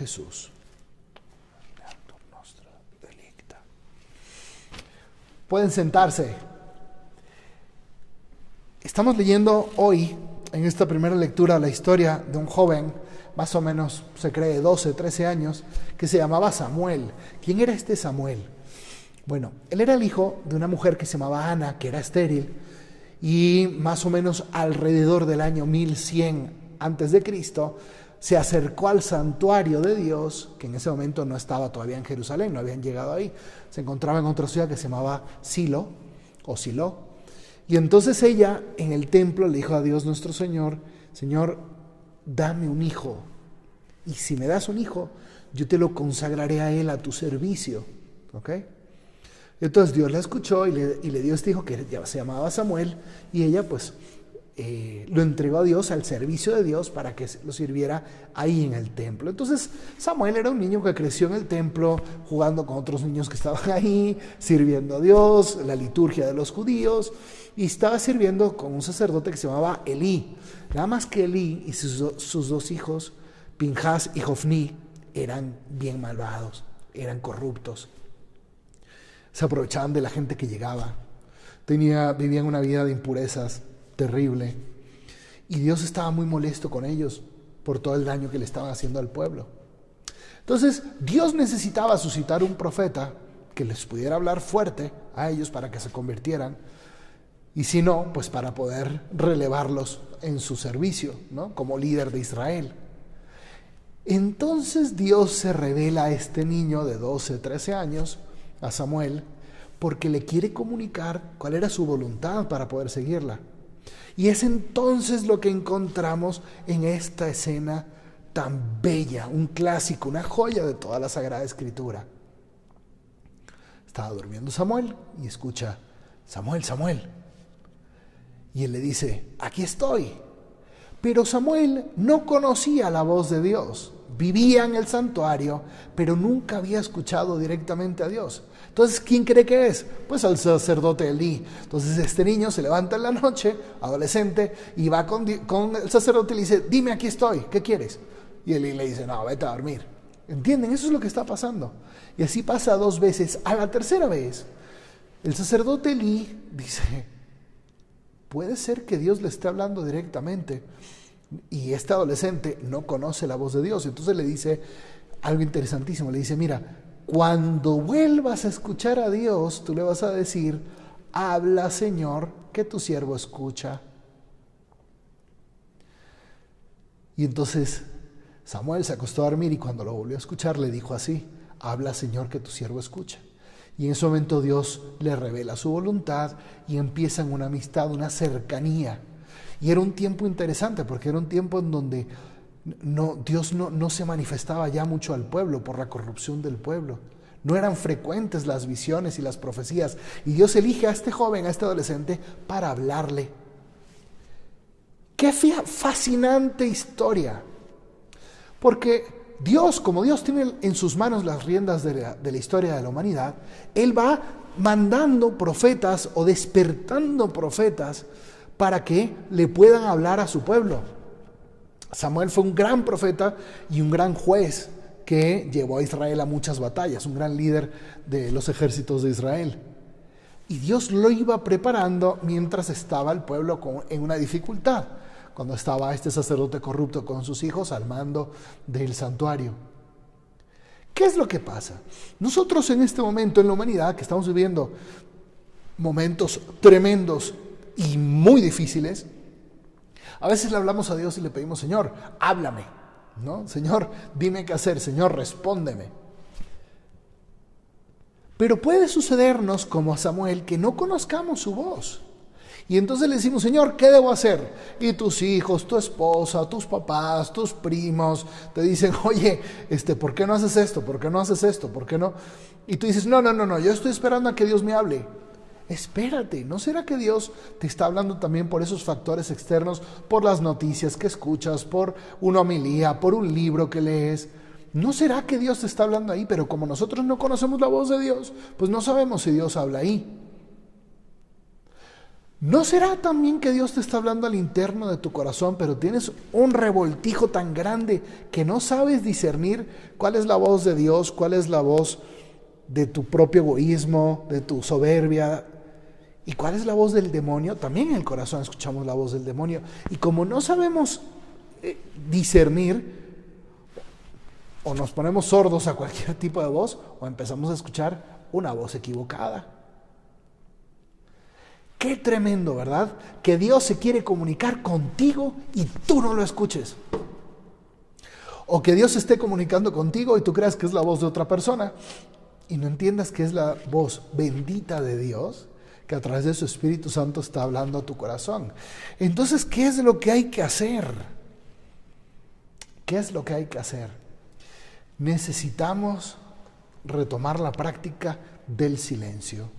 Jesús. Pueden sentarse. Estamos leyendo hoy, en esta primera lectura, la historia de un joven, más o menos, se cree, 12, 13 años, que se llamaba Samuel. ¿Quién era este Samuel? Bueno, él era el hijo de una mujer que se llamaba Ana, que era estéril, y más o menos alrededor del año 1100 antes de Cristo, se acercó al santuario de Dios, que en ese momento no estaba todavía en Jerusalén, no habían llegado ahí, se encontraba en otra ciudad que se llamaba Silo, o Silo, y entonces ella en el templo le dijo a Dios nuestro Señor: Señor, dame un hijo, y si me das un hijo, yo te lo consagraré a él, a tu servicio, ¿ok? Entonces Dios la escuchó y le dio este hijo que se llamaba Samuel, y ella pues lo entregó a Dios, al servicio de Dios, para que lo sirviera ahí en el templo. Entonces Samuel era un niño que creció en el templo, jugando con otros niños que estaban ahí, sirviendo a Dios, la liturgia de los judíos, y estaba sirviendo con un sacerdote que se llamaba Elí. Nada más que Elí y sus dos hijos, Pinjas y Jofní, eran bien malvados, eran corruptos, se aprovechaban de la gente que llegaba, vivían una vida de impurezas terrible, y Dios estaba muy molesto con ellos por todo el daño que le estaban haciendo al pueblo. Entonces Dios necesitaba suscitar un profeta que les pudiera hablar fuerte a ellos para que se convirtieran, y si no, pues para poder relevarlos en su servicio, ¿no? Como líder de Israel. Entonces Dios se revela a este niño de 12, 13 años, a Samuel, porque le quiere comunicar cuál era su voluntad para poder seguirla. Y es entonces lo que encontramos en esta escena tan bella, un clásico, una joya de toda la Sagrada Escritura. Estaba durmiendo Samuel y escucha: Samuel, Samuel. Y él le dice: aquí estoy. Pero Samuel no conocía la voz de Dios. Vivía en el santuario, pero nunca había escuchado directamente a Dios. Entonces, ¿quién cree que es? Pues al sacerdote Elí. Entonces este niño se levanta en la noche, adolescente, y va con el sacerdote y le dice: dime, aquí estoy, ¿qué quieres? Y Elí le dice: no, vete a dormir. ¿Entienden? Eso es lo que está pasando. Y así pasa 2 veces. A la tercera vez, el sacerdote Elí dice: puede ser que Dios le esté hablando directamente, y este adolescente no conoce la voz de Dios. Entonces le dice algo interesantísimo, le dice: mira, cuando vuelvas a escuchar a Dios, tú le vas a decir: habla, Señor, que tu siervo escucha. Y entonces Samuel se acostó a dormir, y cuando lo volvió a escuchar le dijo así: habla, Señor, que tu siervo escucha. Y en ese momento Dios le revela su voluntad y empiezan una amistad, una cercanía. Y era un tiempo interesante, porque era un tiempo en donde Dios no se manifestaba ya mucho al pueblo por la corrupción del pueblo. No eran frecuentes las visiones y las profecías. Y Dios elige a este joven, a este adolescente, para hablarle. ¡Qué fascinante historia! Porque Dios, como Dios tiene en sus manos las riendas de la historia de la humanidad, Él va mandando profetas o despertando profetas para que le puedan hablar a su pueblo. Samuel fue un gran profeta y un gran juez que llevó a Israel a muchas batallas, un gran líder de los ejércitos de Israel. Y Dios lo iba preparando mientras estaba el pueblo en una dificultad, cuando estaba este sacerdote corrupto con sus hijos al mando del santuario. ¿Qué es lo que pasa? Nosotros en este momento en la humanidad, que estamos viviendo momentos tremendos y muy difíciles, a veces le hablamos a Dios y le pedimos: Señor, háblame, ¿no? Señor, dime qué hacer, Señor, respóndeme. Pero puede sucedernos como a Samuel, que no conozcamos su voz. Y entonces le decimos: Señor, ¿qué debo hacer? Y tus hijos, tu esposa, tus papás, tus primos te dicen: oye, ¿por qué no haces esto? ¿Por qué no haces esto? ¿Por qué no? Y tú dices: no, yo estoy esperando a que Dios me hable. Espérate, ¿no será que Dios te está hablando también por esos factores externos, por las noticias que escuchas, por una homilía, por un libro que lees? ¿No será que Dios te está hablando ahí? Pero como nosotros no conocemos la voz de Dios, pues no sabemos si Dios habla ahí. ¿No será también que Dios te está hablando al interno de tu corazón, pero tienes un revoltijo tan grande que no sabes discernir cuál es la voz de Dios, cuál es la voz de tu propio egoísmo, de tu soberbia, y cuál es la voz del demonio? También en el corazón escuchamos la voz del demonio. Y como no sabemos discernir, o nos ponemos sordos a cualquier tipo de voz, o empezamos a escuchar una voz equivocada. Qué tremendo, ¿verdad? Que Dios se quiere comunicar contigo y tú no lo escuches. O que Dios esté comunicando contigo y tú creas que es la voz de otra persona y no entiendas que es la voz bendita de Dios, que a través de su Espíritu Santo está hablando a tu corazón. Entonces, ¿qué es lo que hay que hacer? ¿Qué es lo que hay que hacer? Necesitamos retomar la práctica del silencio.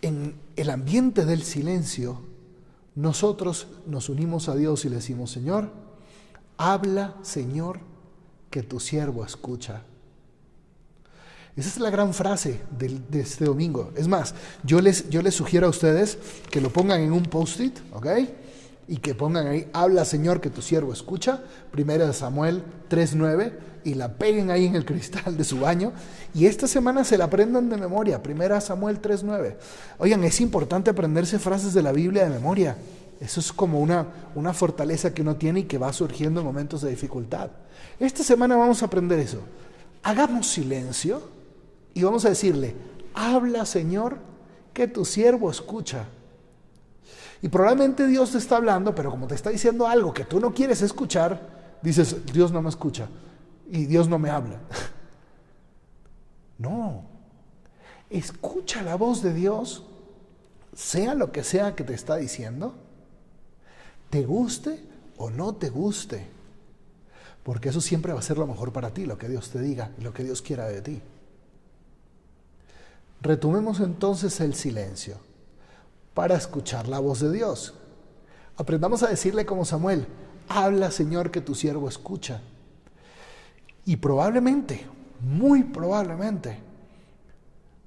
En el ambiente del silencio, nosotros nos unimos a Dios y le decimos: Señor, habla, Señor, que tu siervo escucha. Esa es la gran frase de este domingo. Es más, yo les sugiero a ustedes que lo pongan en un post-it, ¿ok? Y que pongan ahí: habla, Señor, que tu siervo escucha, 1 Samuel 3:9, y la peguen ahí en el cristal de su baño, y esta semana se la aprendan de memoria, 1 Samuel 3:9. Oigan, es importante aprenderse frases de la Biblia de memoria. Eso es como una fortaleza que uno tiene y que va surgiendo en momentos de dificultad. Esta semana vamos a aprender eso. Hagamos silencio y vamos a decirle: habla, Señor, que tu siervo escucha. Y probablemente Dios te está hablando, pero como te está diciendo algo que tú no quieres escuchar, dices: Dios no me escucha y Dios no me habla. No, escucha la voz de Dios, sea lo que sea que te está diciendo, te guste o no te guste, porque eso siempre va a ser lo mejor para ti, lo que Dios te diga y lo que Dios quiera de ti. Retomemos entonces el silencio para escuchar la voz de Dios. Aprendamos a decirle como Samuel: habla, Señor, que tu siervo escucha. Y probablemente, muy probablemente,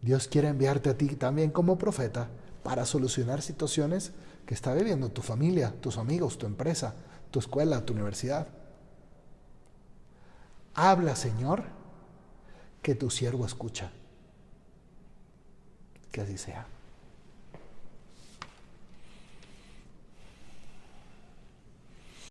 Dios quiere enviarte a ti también como profeta para solucionar situaciones que está viviendo tu familia, tus amigos, tu empresa, tu escuela, tu universidad. Habla, Señor, que tu siervo escucha. Que así sea.